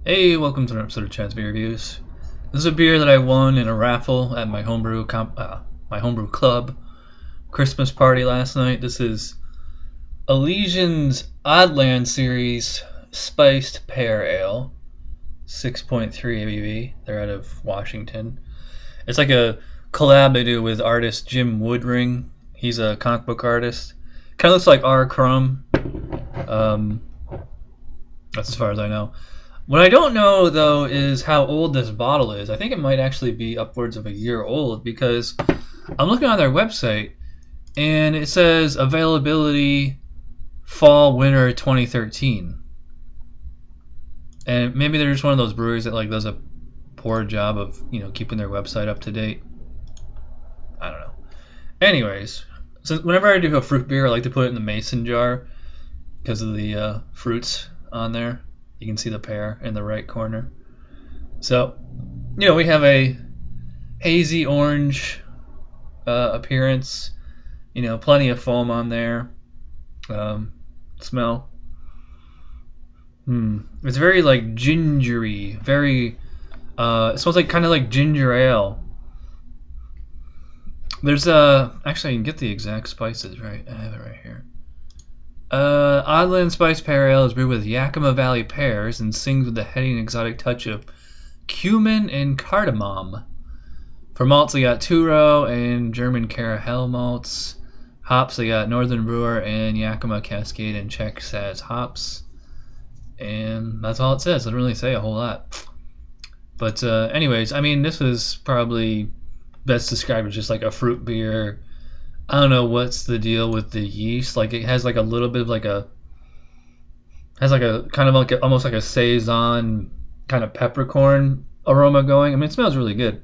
Hey, welcome to another episode of Chad's Beer Reviews. This is a beer that I won in a raffle at my homebrew club Christmas party last night. This is Elysian's Oddland series Spiced Pear Ale, 6.3 ABV. They're out of Washington. It's like a collab they do with artist Jim Woodring. He's a comic book artist. Kind of looks like 𝓕𝓻𝓮𝓻𝓲𝓷. That's as far as I know. What I don't know, though, is how old this bottle is. I think it might actually be upwards of a year old because I'm looking on their website and it says availability fall/winter 2013. And maybe they're just one of those breweries that does a poor job of keeping their website up to date. I don't know. Anyways, so whenever I do a fruit beer, I like to put it in the mason jar because of the fruits on there. You can see the pear in the right corner. So, we have a hazy orange appearance. Plenty of foam on there. Smell. It's very gingery. Very. It smells kind of like ginger ale. There's actually I can get the exact spices right. I have it right here. Oddland Spiced Pear Ale is brewed with Yakima Valley pears and sings with the heady and exotic touch of cumin and cardamom. For malts, they got 𝓕𝓻𝓮𝓲𝓷 and German Cara-hell malts. Hops, they got Northern Brewer and Yakima, Cascade, and Czech Saaz hops. And that's all it says. It doesn't really say a whole lot. But anyways, this is probably best described as just like a fruit beer. I don't know what's the deal with the yeast. It has a little bit of almost like a Saison kind of peppercorn aroma going. It smells really good.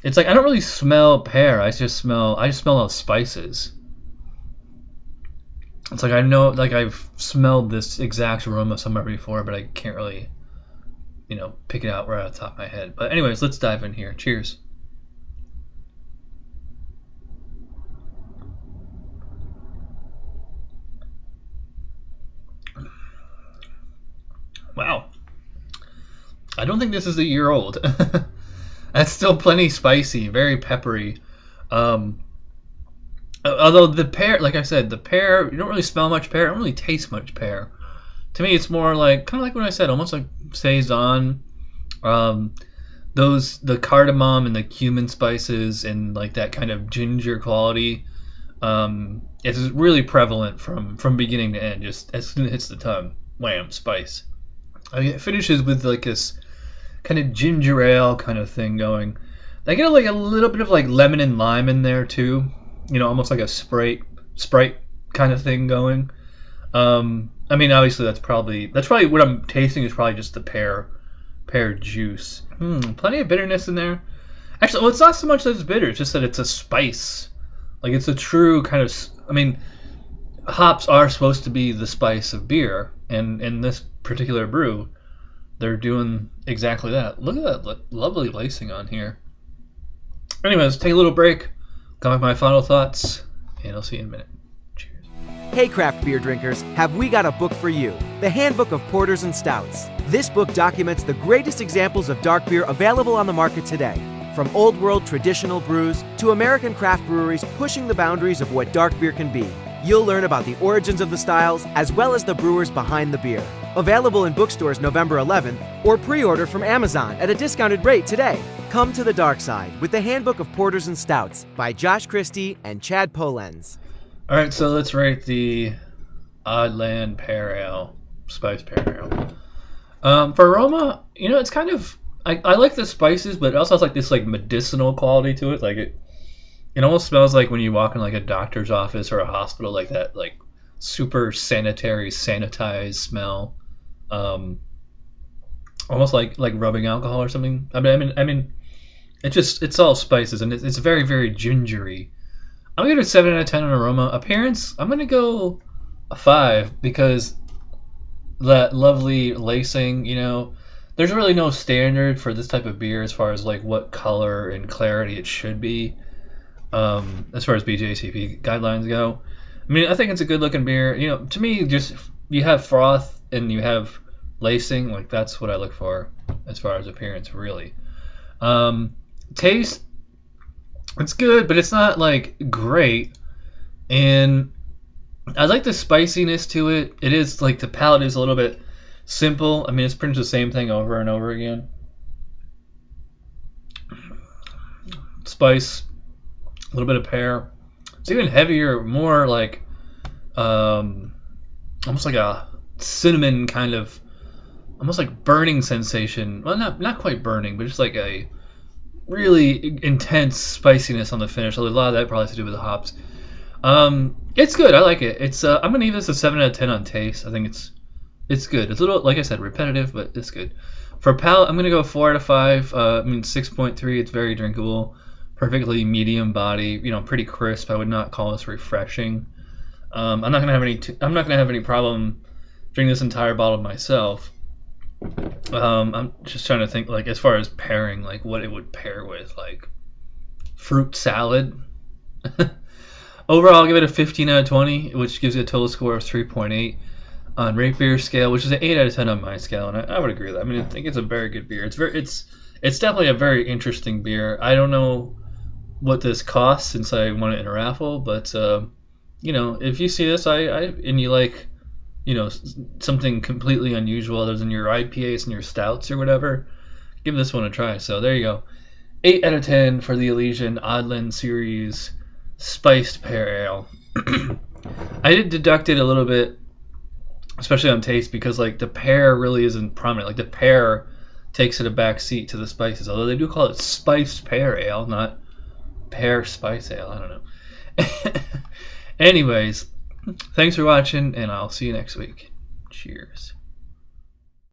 It's I don't really smell pear. I just smell those spices. It's I know I've smelled this exact aroma somewhere before, but I can't really pick it out right off the top of my head. But anyways, let's dive in here. Cheers. Wow. I don't think this is a year old. That's still plenty spicy, very peppery. Although the pear, like I said, the pear, you don't really smell much pear. I don't really taste much pear. To me, it's more kind of like what I said, almost like Saison. The cardamom and the cumin spices and that kind of ginger quality. It's really prevalent from beginning to end. Just as soon as it hits the tongue, wham, spice. It finishes with this kind of ginger ale kind of thing going. I get a little bit of lemon and lime in there too. Almost like a Sprite kind of thing going. Obviously that's probably what I'm tasting is probably just the pear juice. Plenty of bitterness in there. Actually, it's not so much that it's bitter. It's just that it's a spice. It's a true kind of. Hops are supposed to be the spice of beer, and in this particular brew, they're doing exactly that. Look at that lovely lacing on here. Anyways, take a little break, come back with my final thoughts, and I'll see you in a minute. Cheers. Hey craft beer drinkers, have we got a book for you? The Handbook of Porters and Stouts. This book documents the greatest examples of dark beer available on the market today. From old world traditional brews to American craft breweries pushing the boundaries of what dark beer can be. You'll learn about the origins of the styles as well as the brewers behind the beer. Available in bookstores November 11th or pre-order from Amazon at a discounted rate today. Come to the dark side with the Handbook of Porters and Stouts by Josh Christie and Chad Polenz. All right, so let's rate the Oddland Pear Ale, Spiced Pear Ale. For aroma, it's kind of I like the spices, but it also has this medicinal quality to it. It almost smells like when you walk in a doctor's office or a hospital, that super sanitized smell. Almost like rubbing alcohol or something. It's all spices and it's very, very gingery. I'm gonna give it a 7 out of 10 on aroma. Appearance, I'm gonna go a 5 because that lovely lacing. There's really no standard for this type of beer as far as what color and clarity it should be. As far as BJCP guidelines go, I think it's a good looking beer. To me, just you have froth and you have lacing. Like that's what I look for as far as appearance, really. Taste, it's good, but it's not like great. And I like the spiciness to it. It is like the palate is a little bit simple. I mean, it's pretty much the same thing over and over again. Spice, a little bit of pear. It's even heavier, more like almost like a cinnamon kind of, almost like burning sensation. Well, not quite burning, but just like a really intense spiciness on the finish. A lot of that probably has to do with the hops. It's good. I like it. It's I'm gonna give this a 7 out of 10 on taste. I think it's good. It's a little, like I said, repetitive, but it's good. For palate, I'm gonna go 4 out of 5. I mean 6.3. It's very drinkable, perfectly medium body. You know, pretty crisp. I would not call this refreshing. I'm not gonna have any problem drinking this entire bottle myself. I'm just trying to think, like, as far as pairing, like what it would pair with, like fruit salad. Overall, I'll give it a 15 out of 20, which gives you a total score of 3.8 on Rate Beer scale, which is an 8 out of 10 on my scale, and I would agree with that. I mean, I think it's a very good beer. It's definitely a very interesting beer. I don't know what this costs since I won it in a raffle, but you know, if you see this, and you like, you know, something completely unusual other than your IPAs and your stouts or whatever, give this one a try. So there you go, 8 out of 10 for the Elysian Oddland series Spiced Pear Ale. I did deduct it a little bit, especially on taste, because like the pear really isn't prominent. Like the pear takes it a back seat to the spices, although they do call it Spiced Pear Ale, not pear-spiced ale. I don't know. Anyways, thanks for watching, and I'll see you next week. Cheers.